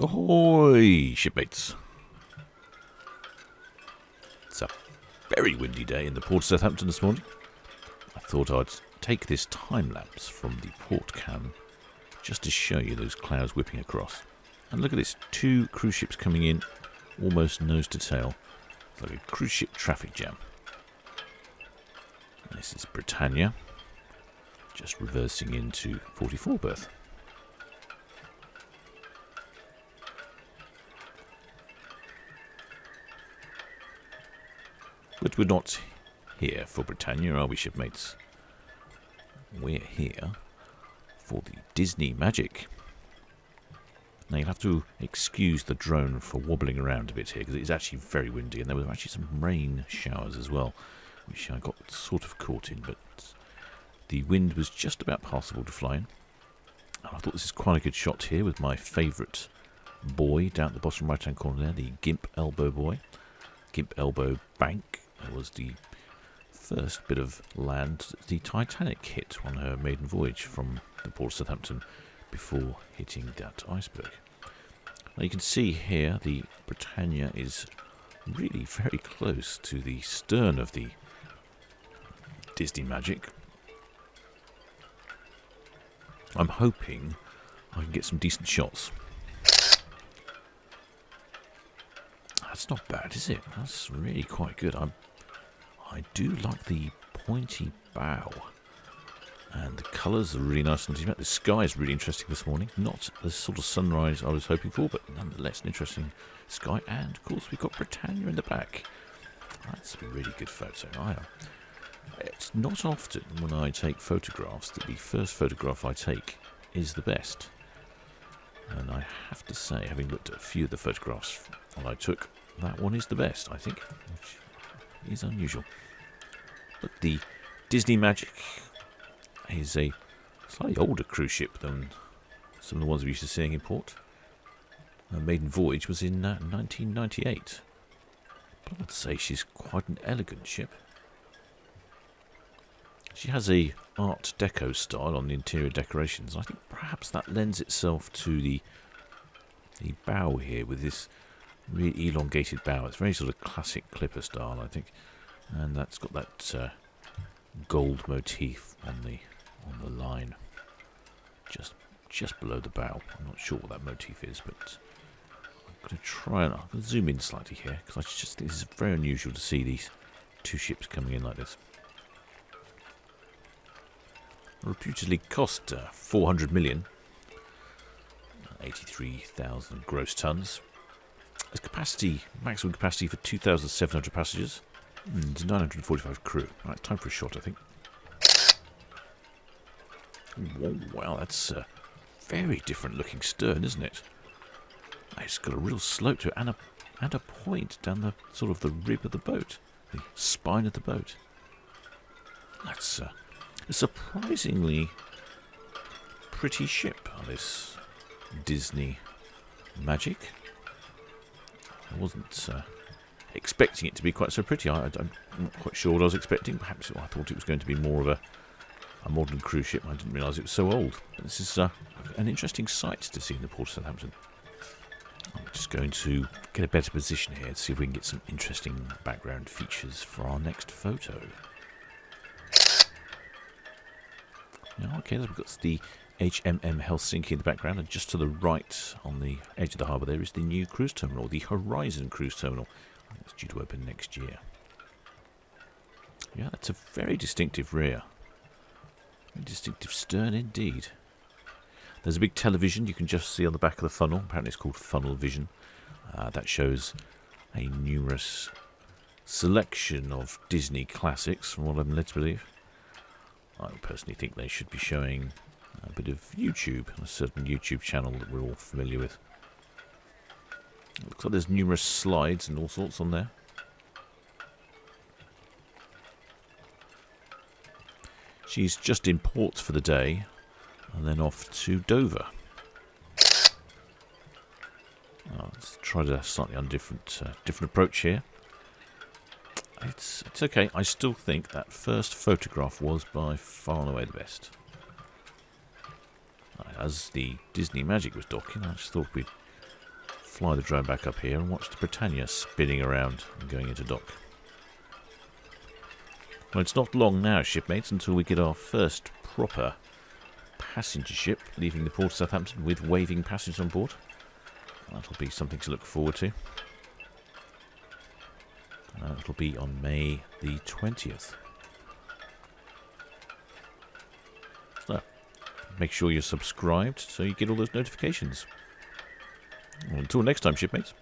Ahoy, shipmates! It's a very windy day in the port of Southampton this morning. I thought I'd take this time lapse from the port cam just to show you those clouds whipping across. And look at this, 2 cruise ships coming in almost nose to tail. It's like a cruise ship traffic jam. This is Britannia, just reversing into 44 berth. But we're not here for Britannia, are we, shipmates? We're here for the Disney Magic. Now, you'll have to excuse the drone for wobbling around a bit here, because it's actually very windy, and there were actually some rain showers as well, which I got sort of caught in, but the wind was just about passable to fly in. And I thought this is quite a good shot here with my favourite buoy down at the bottom right-hand corner there, the Gimp Elbow buoy. Gimp Elbow Bank. That was the first bit of land that the Titanic hit on her maiden voyage from the port of Southampton before hitting that iceberg. Now you can see here the Britannia is really very close to the stern of the Disney Magic. I'm hoping I can get some decent shots. That's not bad, is it? That's really quite good. I do like the pointy bow. And the colours are really nice and deep. The sky is really interesting this morning. Not the sort of sunrise I was hoping for, but nonetheless an interesting sky. And, of course, we've got Britannia in the back. That's a really good photo. It's not often when I take photographs that the first photograph I take is the best. And I have to say, having looked at a few of the photographs that I took, that one is the best, I think, which is unusual. But the Disney Magic is a slightly older cruise ship than some of the ones we're used to seeing in port. Her maiden voyage was in 1998. But I'd say she's quite an elegant ship. She has a Art Deco style on the interior decorations. I think perhaps that lends itself to the bow here with this really elongated bow. It's very sort of classic clipper style, I think, and that's got that gold motif on the line just below the bow. I'm not sure what that motif is, but I'm going to zoom in slightly here because I just think this is very unusual to see these 2 ships coming in like this. Reputedly cost 400 million, 83,000 gross tons. There's maximum capacity for 2,700 passengers and 945 crew. Right, time for a shot, I think. Whoa, wow, that's a very different looking stern, isn't it? It's got a real slope to it and a point down the sort of the rib of the boat, the spine of the boat. That's a surprisingly pretty ship, this Disney Magic. I wasn't expecting it to be quite so pretty. I'm not quite sure what I was expecting. Perhaps I thought it was going to be more of a modern cruise ship. I didn't realise it was so old. But this is an interesting sight to see in the port of Southampton. I'm just going to get a better position here to see if we can get some interesting background features for our next photo. Now, okay, we've got the HMM Helsinki in the background, and just to the right on the edge of the harbour there is the new cruise terminal, the Horizon Cruise Terminal. I think it's due to open next year. Yeah, that's a very distinctive rear. Very distinctive stern indeed. There's a big television you can just see on the back of the funnel. Apparently it's called Funnel Vision. That shows a numerous selection of Disney classics, from what I'm led to believe. I personally think they should be showing a bit of YouTube, a certain YouTube channel that we're all familiar with. It looks like there's numerous slides and all sorts on there. She's just in port for the day and then off to Dover. Let's try a slightly different approach here. It's okay. I still think that first photograph was by far and away the best. As the Disney Magic was docking, I just thought we'd fly the drone back up here and watch the Britannia spinning around and going into dock. Well, it's not long now, shipmates, until we get our first proper passenger ship leaving the port of Southampton with waving passengers on board. That'll be something to look forward to. That'll be on May the 20th. So, make sure you're subscribed so you get all those notifications. Well, until next time, shipmates.